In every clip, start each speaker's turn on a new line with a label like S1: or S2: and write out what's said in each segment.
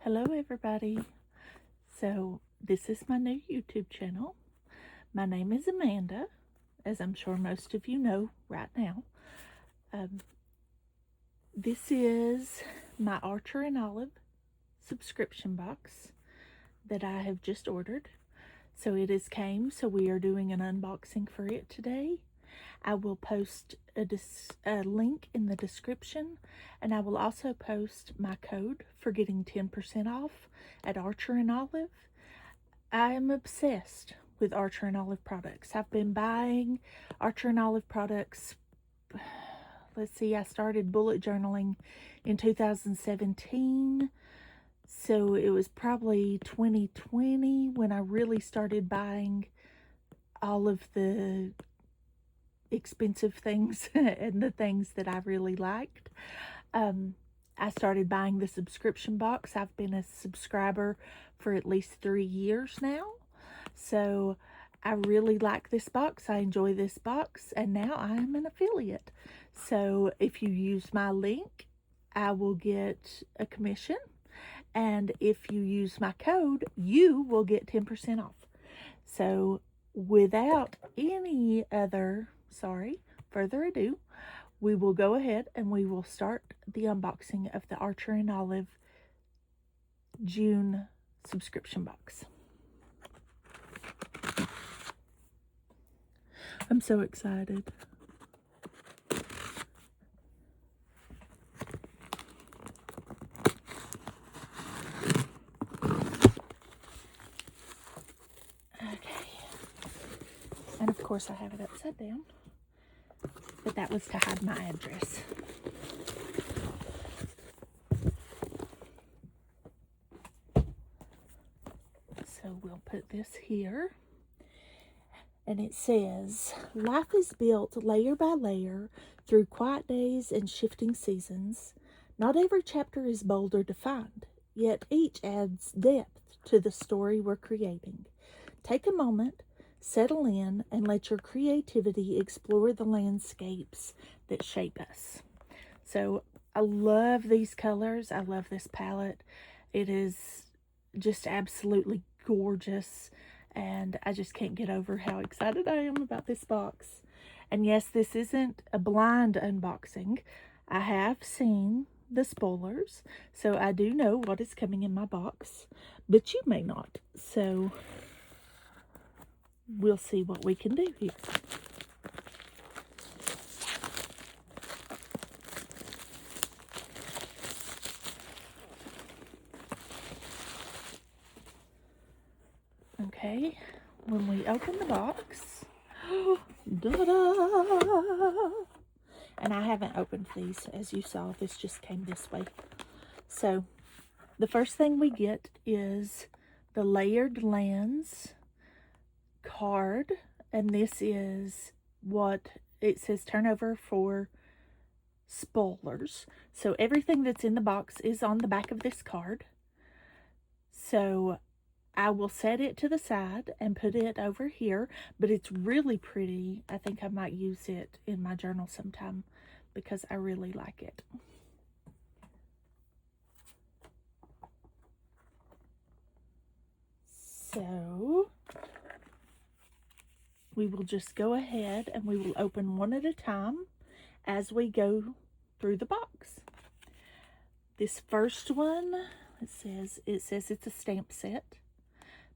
S1: Hello everybody. So this is my new YouTube channel. My name is Amanda, as I'm sure most of you know right now. This is my Archer and Olive subscription box that I have just ordered. So it has came, so we are doing an unboxing for it today. I will post a link in the description, and I will also post my code for getting 10% off at Archer and Olive. I am obsessed with Archer and Olive products. I've been buying Archer and Olive products. Let's see, I started bullet journaling in 2017. So it was probably 2020 when I really started buying all of the expensive things and the things that I really liked. I started buying the subscription box. I've been a subscriber for at least 3 years now. So I really like this box. I enjoy this box, and now I am an affiliate. So if you use my link, I will get a commission. And if you use my code, you will get 10% off. So without any further ado, we will go ahead and we will start the unboxing of the Archer and Olive June subscription box. I'm so excited. Okay. And of course I have it upside down, but that was to hide my address. So we'll put this here. And it says, life is built layer by layer through quiet days and shifting seasons. Not every chapter is bold or defined, yet each adds depth to the story we're creating. Take a moment, settle in, and let your creativity explore the landscapes that shape us. So I love these colors. I love this palette. It is just absolutely gorgeous, and I just can't get over how excited I am about this box. And yes, this isn't a blind unboxing. I have seen the spoilers, so I do know what is coming in my box, but you may not. So we'll see what we can do here. Okay, when we open the box, da-da! And I haven't opened these, as you saw. This just came this way. So the first thing we get is the Layered Lands card, and this is what it says, turnover for spoilers. So everything that's in the box is on the back of this card. So I will set it to the side and put it over here, but it's really pretty. I think I might use it in my journal sometime because I really like it. So we will just go ahead and we will open one at a time as we go through the box. This first one, it says it's a stamp set,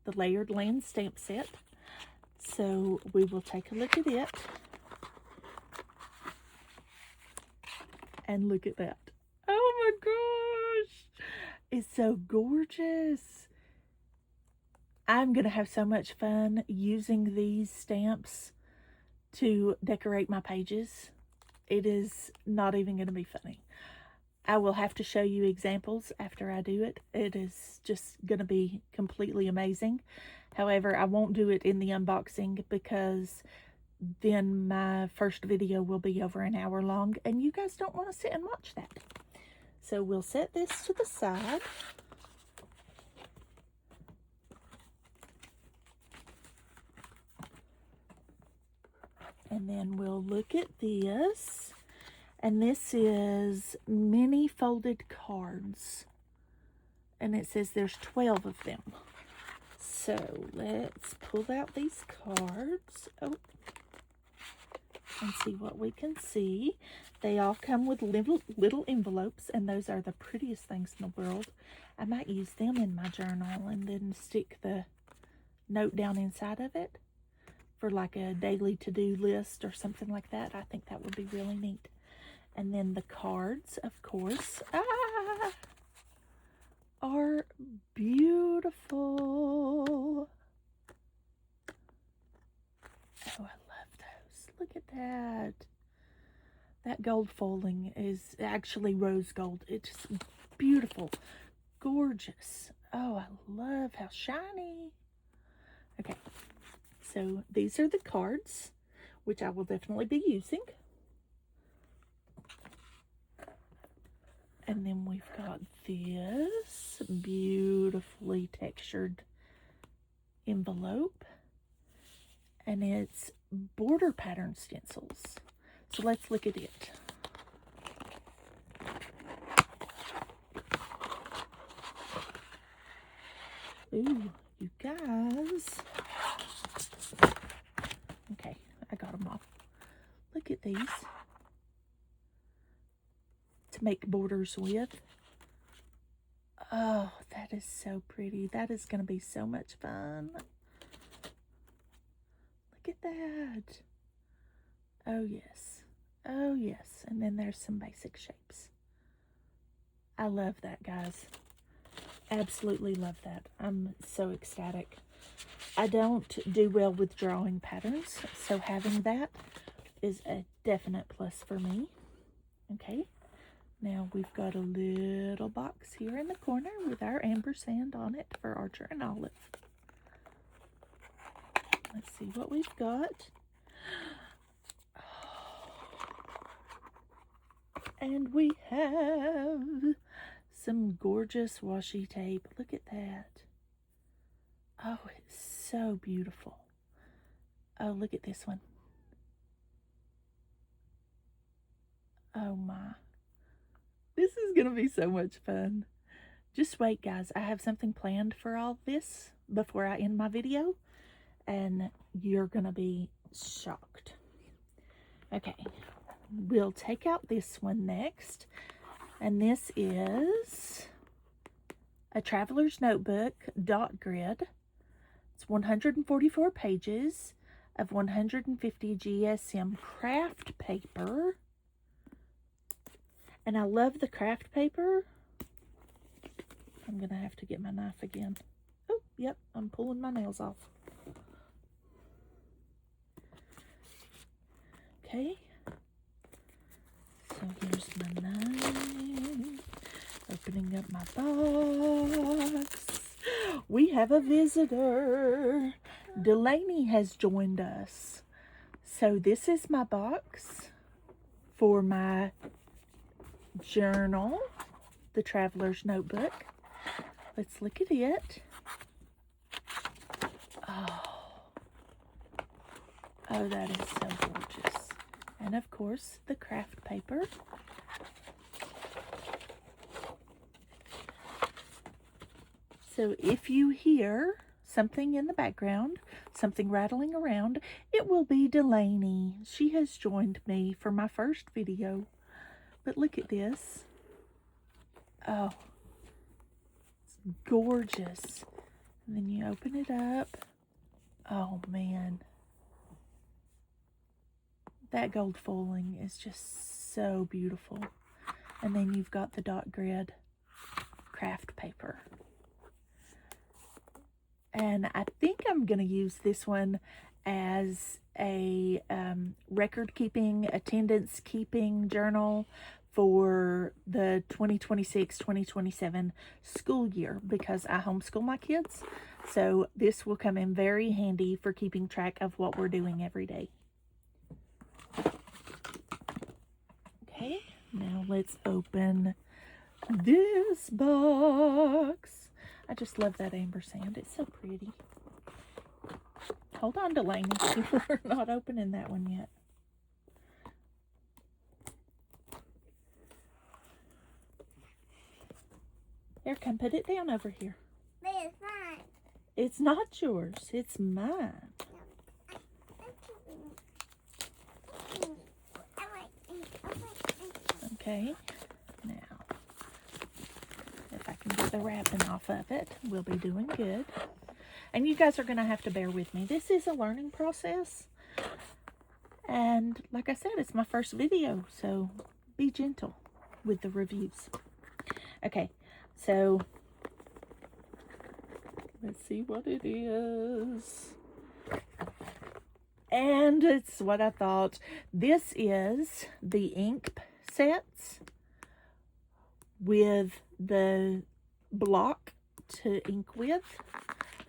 S1: the Layered Land stamp set. So we will take a look at it. And look at that. Oh my gosh. It's so gorgeous. I'm going to have so much fun using these stamps to decorate my pages. It is not even going to be funny. I will have to show you examples after I do it. It is just going to be completely amazing. However, I won't do it in the unboxing because then my first video will be over an hour long and you guys don't want to sit and watch that. So we'll set this to the side. And then we'll look at this. And this is mini folded cards. And it says there's 12 of them. So let's pull out these cards. Oh, and see what we can see. They all come with little envelopes, and those are the prettiest things in the world. I might use them in my journal and then stick the note down inside of it for like a daily to-do list or something like that. I think that would be really neat. And then the cards, of course, are beautiful. Oh, I love those. Look at that. That gold foiling is actually rose gold. It's beautiful, gorgeous. Oh, I love how shiny. Okay, so these are the cards, which I will definitely be using. And then we've got this beautifully textured envelope. And it's border pattern stencils. So let's look at it. Ooh, you guys. Okay, I got them off. Look at these. To make borders with. Oh, that is so pretty. That is going to be so much fun. Look at that. Oh, yes. Oh, yes. And then there's some basic shapes. I love that, guys. Absolutely love that. I'm so ecstatic. I don't do well with drawing patterns, so having that is a definite plus for me. Okay. Now we've got a little box here in the corner with our ampersand on it for Archer and Olive. Let's see what we've got. And we have some gorgeous washi tape. Look at that. Oh, it's so beautiful. Oh, look at this one. Oh my. This is going to be so much fun. Just wait, guys. I have something planned for all this before I end my video, and you're going to be shocked. Okay, we'll take out this one next, and this is a Traveler's Notebook dot grid. It's 144 pages of 150 GSM craft paper. And I love the craft paper. I'm going to have to get my knife again. Oh, yep, I'm pulling my nails off. Okay. So here's my knife. Opening up my box. We have a visitor. Delaney has joined us. So this is my box for my journal, the Traveler's Notebook. Let's look at it. Oh, that is so gorgeous. And of course, the craft paper. So if you hear something in the background, something rattling around, it will be Delaney. She has joined me for my first video. But look at this. Oh, it's gorgeous. And then you open it up. Oh, man. That gold foiling is just so beautiful. And then you've got the dot grid craft paper. And I think I'm going to use this one as a record-keeping, attendance-keeping journal for the 2026-2027 school year because I homeschool my kids. So this will come in very handy for keeping track of what we're doing every day. Okay, now let's open this box. I just love that ampersand. It's so pretty. Hold on, Delaney. We're not opening that one yet. Here, come put it down over here.
S2: But it's mine.
S1: It's not yours. It's mine. Okay. Now, if I can get the wrapping off of it, we'll be doing good. And you guys are going to have to bear with me. This is a learning process. And like I said, it's my first video, so be gentle with the reviews. Okay, so let's see what it is. And it's what I thought. This is the ink sets with the block to ink with.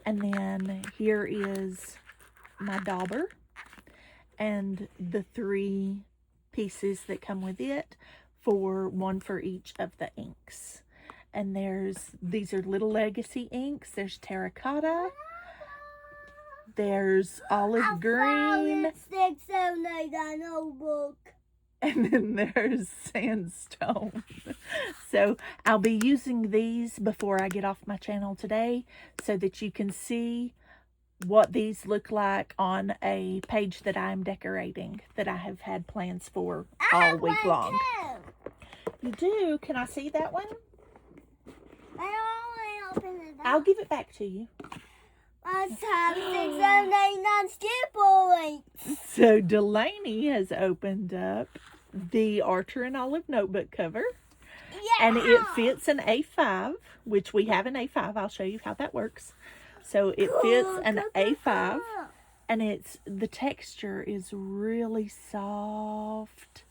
S1: And then here is my dauber and the 3 pieces that come with it, one for each of the inks. And these are little legacy inks. There's terracotta. There's olive green.
S2: Notebook.
S1: And then there's sandstone. So I'll be using these before I get off my channel today so that you can see what these look like on a page that I'm decorating, that I have had plans for all week long. You do? Can I see that one?
S2: I don't want to open it up.
S1: I'll give it back to you.
S2: Let's have 6, 7, 8, 9 skip.
S1: So Delaney has opened up the Archer and Olive notebook cover.
S2: Yeah.
S1: And it fits an A5, which we have an A5. I'll show you how that works. So it fits an A5, and the texture is really soft,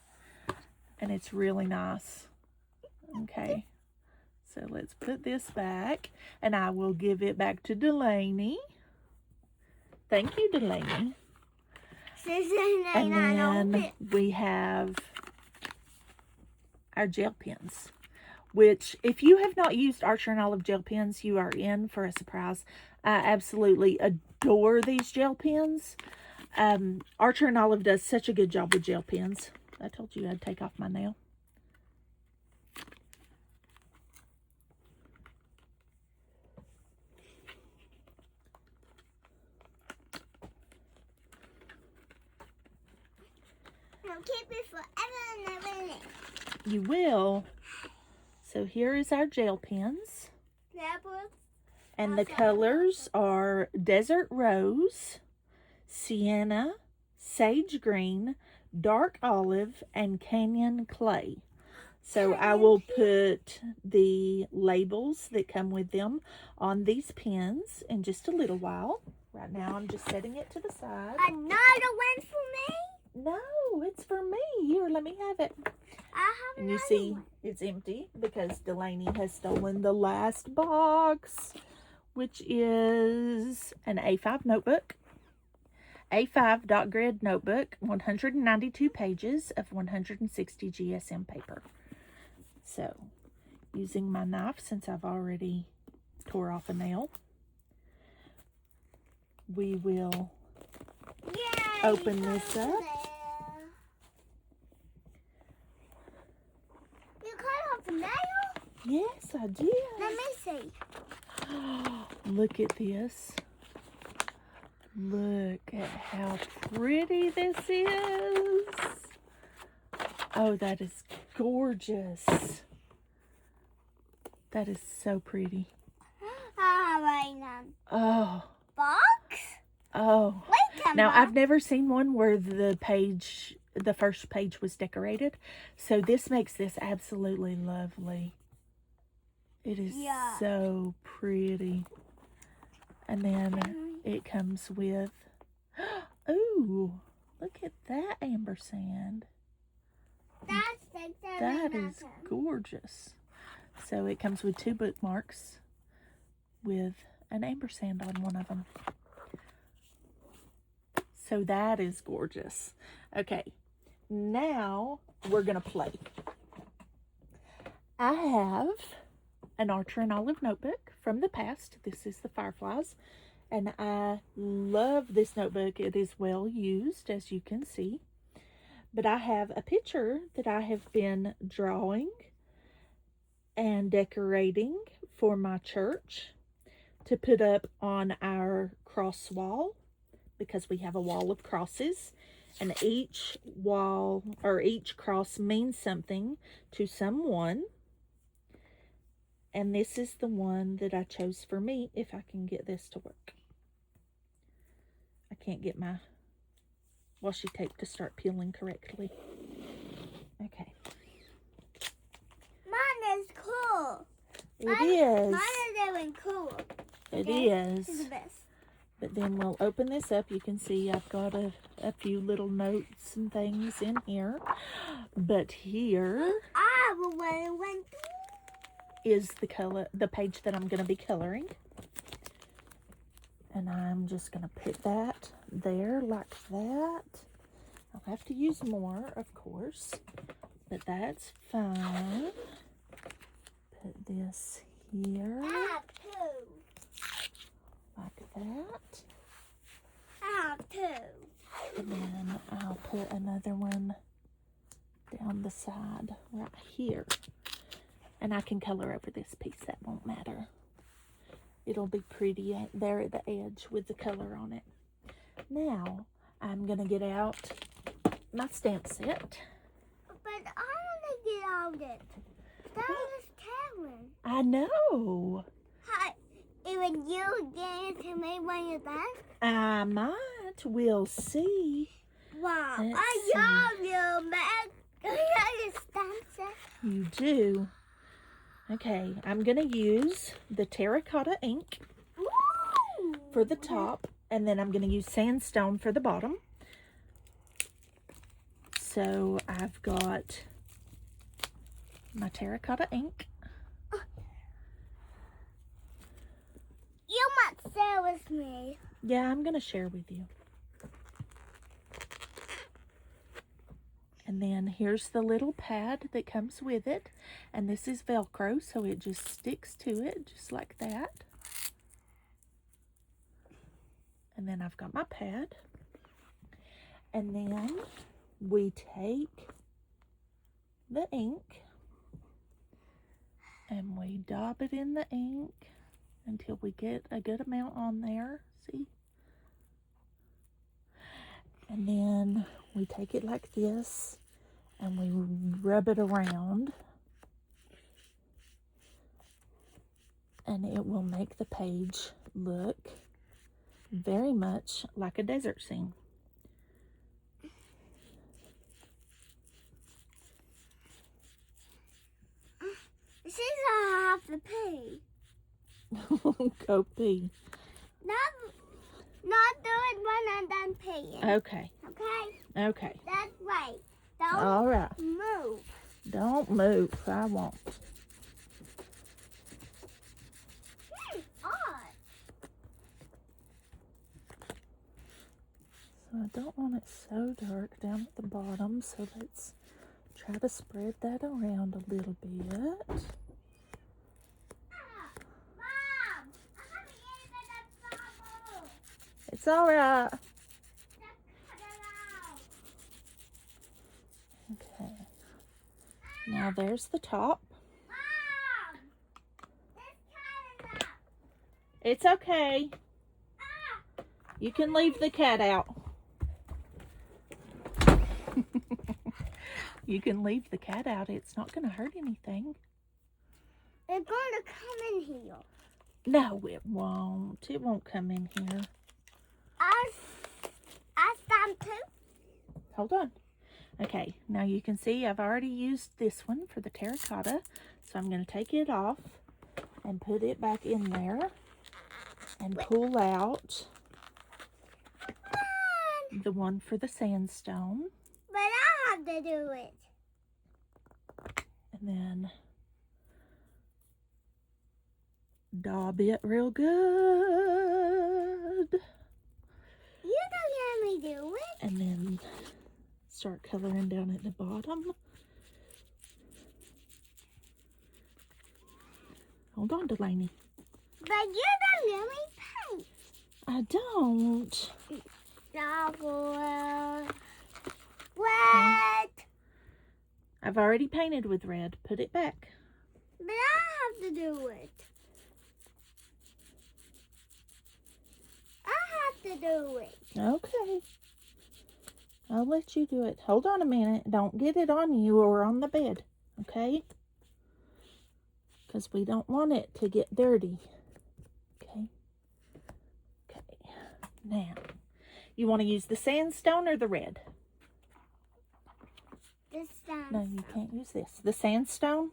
S1: and it's really nice. Okay, so let's put this back, and I will give it back to Delaney. Thank you, Delaney. And then we have our gel pens, which if you have not used Archer and Olive gel pens, you are in for a surprise. I absolutely adore these gel pens. Archer and Olive does such a good job with gel pens. I told you I'd take off my nail.
S2: I'll keep it forever and ever.
S1: You will. So here is our gel pens. And the colors are Desert Rose, Sienna, Sage Green, Dark Olive, and Canyon Clay. So I will put the labels that come with them on these pens in just a little while. Right now I'm just setting it to the side.
S2: Another one for me?
S1: No, it's for me. Here, let me have it.
S2: I have
S1: And you see, it's empty because Delaney has stolen the last box, which is an A5 notebook. A5 dot grid notebook, 192 pages of 160 GSM paper. So, using my knife, since I've already tore off a nail, we will open this up.
S2: You cut off a nail?
S1: Yes, I did.
S2: Let me see.
S1: Look at this. Look at how pretty this is. Oh, that is gorgeous. That is so pretty. Oh.
S2: Box?
S1: Oh.
S2: Wait,
S1: now, I've never seen one where the first page was decorated. So this makes this absolutely lovely. It is so pretty. And then it comes with, ooh, look at that ampersand. That is gorgeous. So it comes with 2 bookmarks with an ampersand on one of them. So that is gorgeous. Okay, now we're going to play. I have an Archer and Olive notebook from the past. This is the Fireflies. And I love this notebook. It is well used, as you can see. But I have a picture that I have been drawing and decorating for my church to put up on our cross wall, because we have a wall of crosses, and each wall or each cross means something to someone. And this is the one that I chose for me, if I can get this to work. I can't get my washi tape to start peeling correctly. Okay.
S2: Mine is cool.
S1: It is.
S2: Mine is even cool.
S1: It
S2: Okay?
S1: is.
S2: It's the best.
S1: But then we'll open this up. You can see I've got a few little notes and things in here. But here
S2: I will went
S1: is the page that I'm going to be coloring. And I'm just going to put that there like that. I'll have to use more, of course, but that's fine. Put this here
S2: I have two.
S1: like that.
S2: I have two.
S1: And then I'll put another one down the side right here. And I can color over this piece, that won't matter. It'll be pretty there at the edge with the color on it. Now, I'm going to get out my stamp set.
S2: But I want to get out of it. That was Karen.
S1: I know.
S2: Hi. Even you get it to me when you're done?
S1: I might. We'll see.
S2: Wow.
S1: Let's
S2: I love you, man. I just dance it.
S1: You do. Okay, I'm going to use the terracotta ink
S2: Ooh.
S1: for the top, and then I'm going to use sandstone for the bottom. So I've got my terracotta ink.
S2: You must share with me.
S1: Yeah, I'm going to share with you. And then here's the little pad that comes with it. And this is Velcro, so it just sticks to it, just like that. And then I've got my pad. And then we take the ink and we dab it in the ink until we get a good amount on there. See? And then we take it like this and we rub it around, and it will make the page look very much like a desert scene.
S2: This is how I have to pee.
S1: Go pee.
S2: Not do it when I'm done peeing.
S1: Okay.
S2: Okay?
S1: Okay.
S2: That's right. Don't
S1: All right.
S2: move.
S1: Don't move. I won't.
S2: Odd.
S1: So I don't want it so dark down at the bottom, so let's try to spread that around a little bit.
S2: Mom, I have to get it at that bubble.
S1: It's all right.
S2: Just cut it out.
S1: Okay. Now there's the top.
S2: Mom, this cut it out.
S1: It's okay. You can leave the cat out. You can leave the cat out. It's not going to hurt anything.
S2: It's going to come in here.
S1: No, it won't. It won't come in here.
S2: I stamped too.
S1: Hold on. Okay, now you can see I've already used this one for the terracotta. So I'm going to take it off and put it back in there and pull out the one for the sandstone.
S2: But I have to do it.
S1: And then daub it real good.
S2: You don't let me do it.
S1: And then start coloring down at the bottom. Hold on, Delaney.
S2: But you don't let me paint.
S1: I don't.
S2: Double. What?
S1: I've already painted with red. Put it back.
S2: But I have to do it.
S1: Okay. I'll let you do it. Hold on a minute. Don't get it on you or on the bed. Okay? Because we don't want it to get dirty. Okay? Okay. Now, you want to use the sandstone or the red?
S2: This sounds.
S1: No, you can't use this. The sandstone?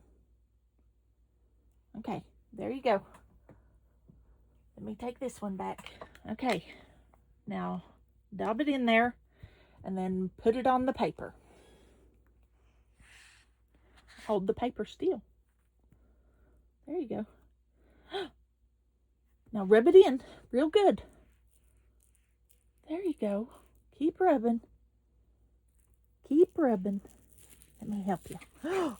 S1: Okay, there you go. Let me take this one back. Okay, now dab it in there and then put it on the paper. Hold the paper still. There you go. Now rub it in real good. There you go. Keep rubbing. Keep rubbing. Let me help you. Oh,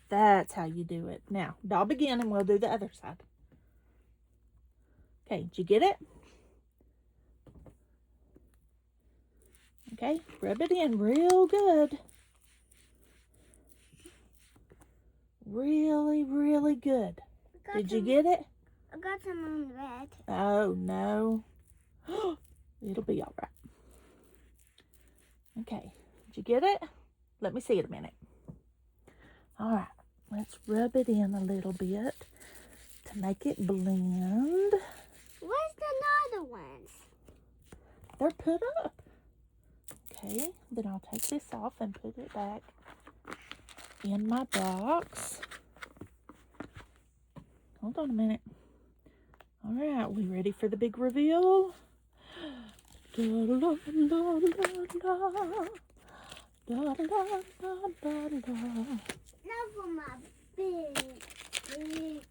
S1: that's how you do it. Now, dab again and we'll do the other side. Okay, did you get it? Okay, rub it in real good. Really, really good. Did you get it?
S2: I got some on the bed.
S1: Oh, no. It'll be all right. Okay, did you get it? Let me see it a minute. All right, let's rub it in a little bit to make it blend.
S2: Where's the other ones?
S1: They're put up. Okay, then I'll take this off and put it back in my box. Hold on a minute. All right, we ready for the big reveal? Da, da, da, da, da, da. Da, da, da, da, da, da.
S2: Now for my big present.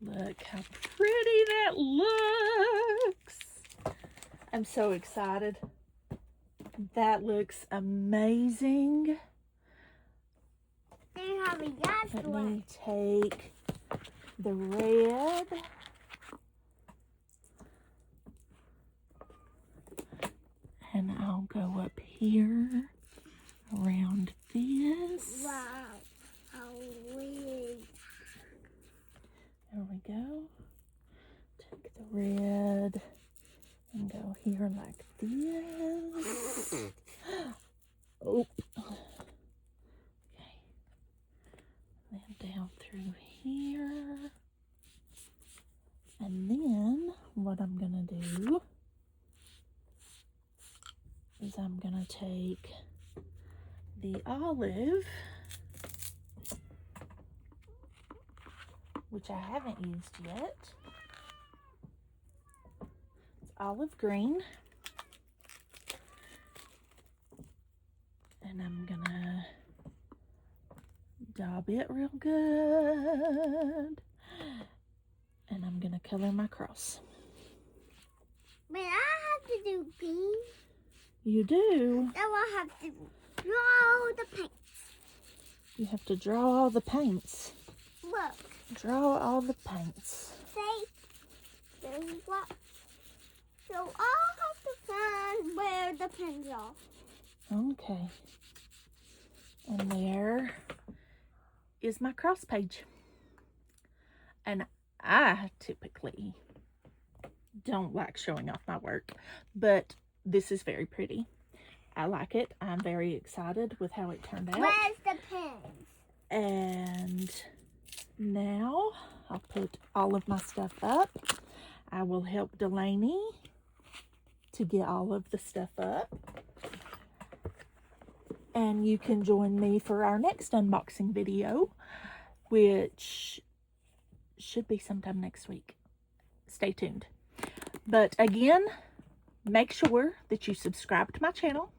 S1: Look how pretty that looks. I'm so excited. That looks amazing.
S2: They have a yes
S1: Let
S2: one.
S1: me take the red. And I'll go up here around this.
S2: Wow. How weird.
S1: There we go. Take the red and go here like this. Oh. Okay. Then down through here. And then what I'm going to do is I'm going to take the olive, which I haven't used yet. It's olive green. And I'm going to dab it real good. And I'm going to color my cross.
S2: But I have to do green.
S1: You do.
S2: Now I have to draw the paint.
S1: You have to draw all the paints.
S2: Look.
S1: Draw all the paints.
S2: See? There's what? So I'll have to find where the pins are.
S1: Okay. And there is my cross page. And I typically don't like showing off my work, but this is very pretty. I like it. I'm very excited with how it turned out.
S2: Where's the pins?
S1: And now I'll put all of my stuff up. I will help Delaney to get all of the stuff up. And you can join me for our next unboxing video, which should be sometime next week. Stay tuned. But again, make sure that you subscribe to my channel.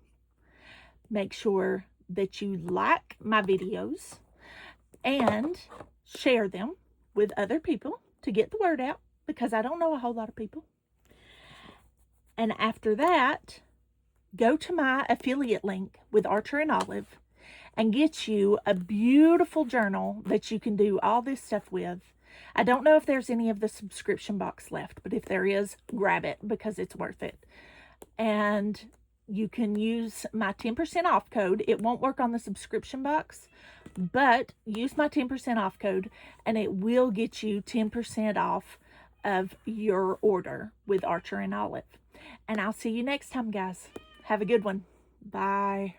S1: Make sure that you like my videos and share them with other people to get the word out, because I don't know a whole lot of people. And after that, go to my affiliate link with Archer and Olive and get you a beautiful journal that you can do all this stuff with. I don't know if there's any of the subscription box left, but if there is, grab it because it's worth it. And you can use my 10% off code. It won't work on the subscription box, but use my 10% off code and it will get you 10% off of your order with Archer and Olive. And I'll see you next time, guys. Have a good one. Bye.